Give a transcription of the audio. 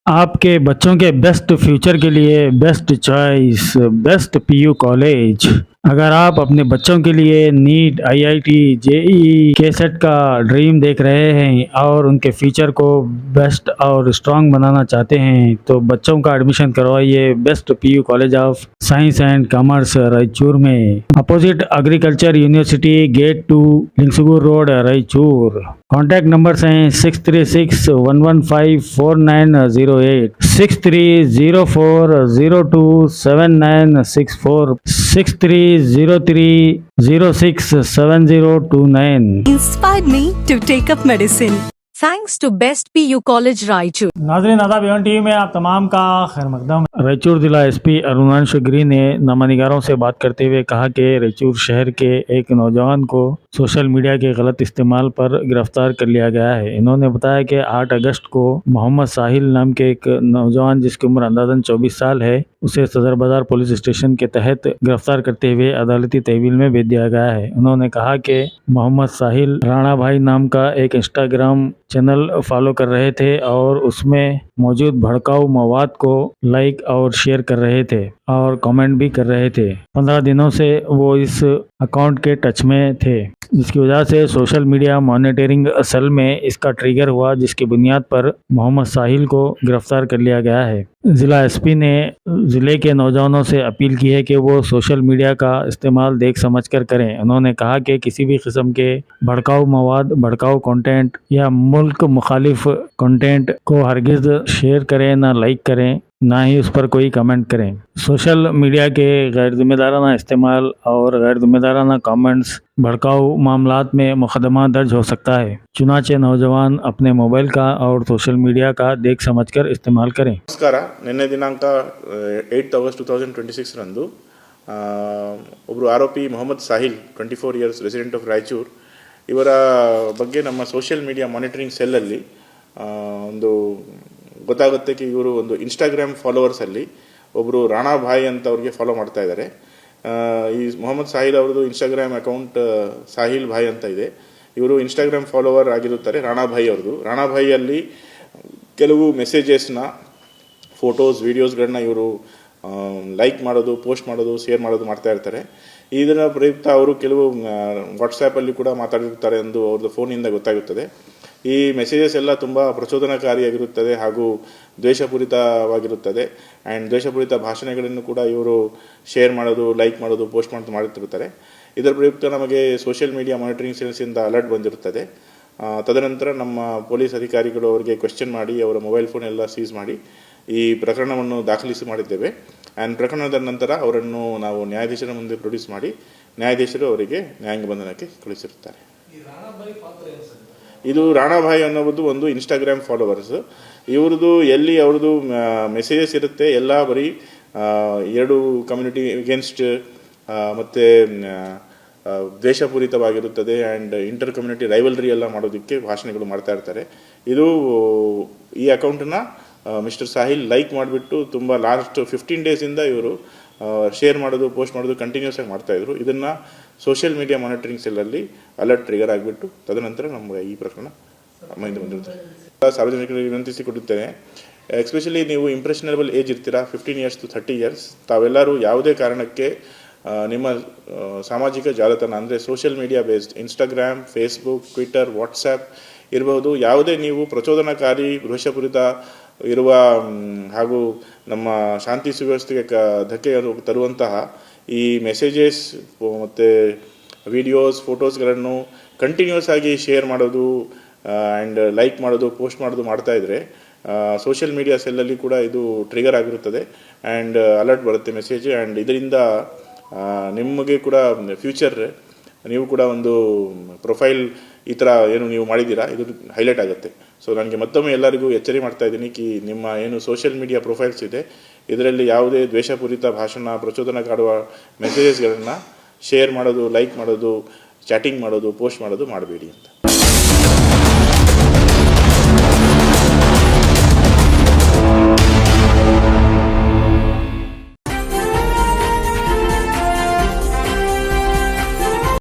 आपके बच्चों के बेस्ट फ्यूचर के लिए best choice best PU college. अगर आप अपने बच्चों के लिए नीट आईआईटी जेईई के सेट का ड्रीम देख रहे हैं और उनके फ्यूचर को बेस्ट और स्ट्रांग बनाना चाहते हैं तो बच्चों का एडमिशन करवाइए best PU college of science and commerce Raichur में, opposite agriculture university, gate 2, Lingsugur road, Raichur. Contact numbers हैं 6361154908, 6304027964, 6303067029। Inspired me to take up medicine. Thanks to Best PU College Raichur. नाज़रीन आदाब, एवन टीवी में आप तमाम का खैर मकदम। रायचूर जिला एसपी अरुणांश गिरी ने नामानिगारों से बात करते हुए कहा कि रायचूर शहर के एक नौजवान को सोशल मीडिया के गलत इस्तेमाल पर गिरफ्तार कर लिया गया है। इन्होंने बताया कि 8 अगस्त को मोहम्मद साहिल नाम के एक नौजवान जिसकी उम्र अंदाजन 24 साल है, उसे सदर बाजार पुलिस स्टेशन के तहत गिरफ्तार करते हुए अदालती तहवील में भेज दिया गया है। उन्होंने कहा कि मोहम्मद साहिल राणा भाई नाम का एक इंस्टाग्राम चैनल फॉलो कर रहे थे और उसमें मौजूद भड़काऊ मवाद को लाइक और शेयर कर रहे थे और कमेंट भी कर रहे थे। 15 दिनों से वो इस अकाउंट के टच में थे, जिसकी वजह से सोशल मीडिया मॉनिटरिंग सेल में इसका ट्रिगर हुआ, जिसकी बुनियाद पर मोहम्मद साहिल को गिरफ्तार कर लिया गया है। जिला एसपी ने जिले के नौजवानों से अपील की है कि वो सोशल मीडिया का इस्तेमाल देख समझ कर करें। उन्होंने कहा कि किसी भी किस्म के भड़काऊ मवाद, भड़काऊ कंटेंट या मुल्क मुखालिफ कंटेंट को हरगिज शेयर करें, ना लाइक करें, ना ही उस पर कोई कमेंट करें। सोशल मीडिया के गैर जिम्मेदाराना इस्तेमाल और गैर जिम्मेदाराना कमेंट्स भड़काऊ मामलात में मुकदमा दर्ज हो सकता है। चुनाचे नौजवान अपने मोबाइल का और सोशल मीडिया का देख समझकर इस्तेमाल करें। ನಮಸ್ಕಾರ. ನಿನ್ನೆ ದಿನಾಂಕ 8 ಆಗಸ್ಟ್ 2026 ರಂದು ಒಬ್ಬರು ಆರೋಪಿ Mohammed Sahil 24 years resident of Raichur ಇವರ ಬಗ್ಗೆ ನಮ್ಮ ಸೋಷಿಯಲ್ ಮೀಡಿಯಾ ಮಾನಿಟರಿಂಗ್ ಸೆಲ್ಲಲ್ಲಿ ಒಂದು ಗೊತ್ತಾಗುತ್ತೆ कि ಇವರು ಒಂದು ಇನ್ಸ್ಟಾಗ್ರಾಮ್ ಫಾಲೋವರ್ಸಲ್ಲಿ ಒಬ್ಬರು ರಾಣಾ ಭಾಯ್ ಅಂತ ಅವ್ರಿಗೆ ಫಾಲೋ ಮಾಡ್ತಾ ಇದ್ದಾರೆ. ಈ ಮೊಹಮ್ಮದ್ ಸಾಹಿಲ್ ಅವ್ರದ್ದು ಇನ್ಸ್ಟಾಗ್ರಾಮ್ ಅಕೌಂಟ್ ಸಾಹಿಲ್ ಭಾಯ್ ಅಂತ ಇದೆ. ಇವರು ಇನ್ಸ್ಟಾಗ್ರಾಮ್ ಫಾಲೋವರ್ ಆಗಿರುತ್ತಾರೆ ರಾಣಾ ಭಾಯ್ ಅವ್ರದ್ದು. ರಾಣಾ ಭಾಯಲ್ಲಿ ಕೆಲವು ಮೆಸೇಜಸ್ನ, ಫೋಟೋಸ್, ವೀಡಿಯೋಸ್ಗಳನ್ನ ಇವರು ಲೈಕ್ ಮಾಡೋದು, ಪೋಸ್ಟ್ ಮಾಡೋದು, ಶೇರ್ ಮಾಡೋದು ಮಾಡ್ತಾ ಇರ್ತಾರೆ. ಇದರ ಪ್ರಯುಕ್ತ ಅವರು ಕೆಲವು ವಾಟ್ಸಾಪಲ್ಲಿ ಕೂಡ ಮಾತಾಡಿರ್ತಾರೆ ಎಂದು ಅವ್ರದ್ದು ಫೋನಿಂದ ಗೊತ್ತಾಗುತ್ತದೆ. ಈ ಮೆಸೇಜಸ್ ಎಲ್ಲ ತುಂಬ ಪ್ರಚೋದನಕಾರಿಯಾಗಿರುತ್ತದೆ ಹಾಗೂ ದ್ವೇಷಪೂರಿತವಾಗಿರುತ್ತದೆ. ಆ್ಯಂಡ್ ದ್ವೇಷಪೂರಿತ ಭಾಷಣಗಳನ್ನು ಕೂಡ ಇವರು ಶೇರ್ ಮಾಡೋದು, ಲೈಕ್ ಮಾಡೋದು, ಪೋಸ್ಟ್ ಮಾಡೋದು ಮಾಡುತ್ತಿರುತ್ತಾರೆ. ಇದರ ಪ್ರಯುಕ್ತ ನಮಗೆ ಸೋಷಿಯಲ್ ಮೀಡಿಯಾ ಮಾನಿಟರಿಂಗ್ ಸೆಲ್ಸಿಂದ ಅಲರ್ಟ್ ಬಂದಿರುತ್ತದೆ. ತದನಂತರ ನಮ್ಮ ಪೊಲೀಸ್ ಅಧಿಕಾರಿಗಳು ಅವರಿಗೆ ಕ್ವೆಶ್ಚನ್ ಮಾಡಿ ಅವರ ಮೊಬೈಲ್ ಫೋನ್ ಎಲ್ಲ ಸೀಸ್ ಮಾಡಿ ಈ ಪ್ರಕರಣವನ್ನು ದಾಖಲಿಸಿ ಮಾಡಿದ್ದೇವೆ. ಆ್ಯಂಡ್ ಪ್ರಕರಣದ ನಂತರ ಅವರನ್ನು ನಾವು ನ್ಯಾಯಾಧೀಶರ ಮುಂದೆ ಪ್ರೊಡ್ಯೂಸ್ ಮಾಡಿ ನ್ಯಾಯಾಧೀಶರು ಅವರಿಗೆ ನ್ಯಾಯಾಂಗ ಬಂಧನಕ್ಕೆ ಕಳಿಸಿರುತ್ತಾರೆ. ಇದು ರಾಣಾ ಭಾಯ್ ಅನ್ನೋದು ಒಂದು ಇನ್ಸ್ಟಾಗ್ರಾಮ್ ಫಾಲೋವರ್ಸ್. ಇವ್ರದ್ದು ಎಲ್ಲಿ ಅವ್ರದ್ದು ಮೆಸೇಜಸ್ ಇರುತ್ತೆ ಎಲ್ಲ ಬರೀ ಎರಡು ಕಮ್ಯುನಿಟಿ ಅಗೇನ್ಸ್ಟ್ ಮತ್ತು ದ್ವೇಷಪೂರಿತವಾಗಿರುತ್ತದೆ. ಆ್ಯಂಡ್ ಇಂಟರ್ ಕಮ್ಯುನಿಟಿ ರೈವಲ್ರಿ ಎಲ್ಲ ಮಾಡೋದಕ್ಕೆ ಭಾಷಣಗಳು ಮಾಡ್ತಾ ಇರ್ತಾರೆ. ಇದು ಈ ಅಕೌಂಟನ್ನ ಮಿಸ್ಟರ್ ಸಾಹಿಲ್ ಲೈಕ್ ಮಾಡಿಬಿಟ್ಟು ತುಂಬ ಲಾಸ್ಟ್ 15 ಡೇಸಿಂದ ಇವರು ಶೇರ್ ಮಾಡೋದು, ಪೋಸ್ಟ್ ಮಾಡೋದು ಕಂಟಿನ್ಯೂಸ್ ಆಗಿ ಮಾಡ್ತಾಯಿದ್ರು. ಇದನ್ನು ಸೋಷಿಯಲ್ ಮೀಡಿಯಾ ಮಾನಿಟರಿಂಗ್ ಸೆಲ್ಲಲ್ಲಿ ಅಲರ್ಟ್ ಟ್ರಿಗರ್ ಆಗಿಬಿಟ್ಟು ತದನಂತರ ನಮಗೆ ಈ ಪ್ರಕರಣ ಮೈಂದು ಬಂದಿರುತ್ತೆ. ಸಾರ್ವಜನಿಕರಿಗೆ ವಿನಂತಿಸಿಕೊಡುತ್ತೇನೆ, ಎಸ್ಪೆಷಲಿ ನೀವು ಇಂಪ್ರೆಷನಬಲ್ ಏಜ್ ಇರ್ತೀರಾ 15 ಇಯರ್ಸ್ to 30 ಇಯರ್ಸ್, ತಾವೆಲ್ಲರೂ ಯಾವುದೇ ಕಾರಣಕ್ಕೆ ನಿಮ್ಮ ಸಾಮಾಜಿಕ ಜಾಲತಾಣ ಅಂದರೆ social media based Instagram, Facebook, Twitter, WhatsApp ಇರಬಹುದು, ಯಾವುದೇ ನೀವು ಪ್ರಚೋದನಕಾರಿ, ದ್ವೇಷಪೂರಿತ ಇರುವ ಹಾಗೂ ನಮ್ಮ ಶಾಂತಿ ಸುವ್ಯವಸ್ಥೆಗೆ ಧಕ್ಕೆ ತರುವಂತಹ ಈ ಮೆಸೇಜಸ್ ಮತ್ತು ವಿಡಿಯೋಸ್, ಫೋಟೋಸ್ಗಳನ್ನು ಕಂಟಿನ್ಯೂಸ್ ಆಗಿ ಶೇರ್ ಮಾಡೋದು ಆ್ಯಂಡ್ ಲೈಕ್ ಮಾಡೋದು, ಪೋಸ್ಟ್ ಮಾಡೋದು ಮಾಡ್ತಾಯಿದ್ರೆ ಸೋಷಿಯಲ್ ಮೀಡಿಯಾ ಸೆಲ್ಲಲ್ಲಿ ಕೂಡ ಇದು ಟ್ರಿಗರ್ ಆಗಿರುತ್ತದೆ ಆ್ಯಂಡ್ ಅಲರ್ಟ್ ಬರುತ್ತೆ ಮೆಸೇಜ್. ಆ್ಯಂಡ್ ಇದರಿಂದ ನಿಮಗೆ ಕೂಡ ಫ್ಯೂಚರ್ ನೀವು ಕೂಡ ಒಂದು ಪ್ರೊಫೈಲ್ ಈ ಥರ ಏನು ನೀವು ಮಾಡಿದ್ದೀರಾ ಇದು ಹೈಲೈಟ್ ಆಗುತ್ತೆ. ಸೊ ನನಗೆ ಮತ್ತೊಮ್ಮೆ ಎಲ್ಲರಿಗೂ ಎಚ್ಚರಿಕೆ ಮಾಡ್ತಾ ಇದ್ದೀನಿ ಕಿ ನಿಮ್ಮ ಏನು ಸೋಷಿಯಲ್ ಮೀಡಿಯಾ ಪ್ರೊಫೈಲ್ಸ್ ಇದೆ ಇದರಲ್ಲಿ ಯಾವುದೇ ದ್ವೇಷಪೂರಿತ ಭಾಷಣ, ಪ್ರಚೋದನ ಕಾಡುವ ಮೆಸೇಜಸ್ಗಳನ್ನು ಶೇರ್ ಮಾಡೋದು, ಲೈಕ್ ಮಾಡೋದು, ಚಾಟಿಂಗ್ ಮಾಡೋದು, ಪೋಸ್ಟ್ ಮಾಡೋದು ಮಾಡಬೇಡಿ ಅಂತ.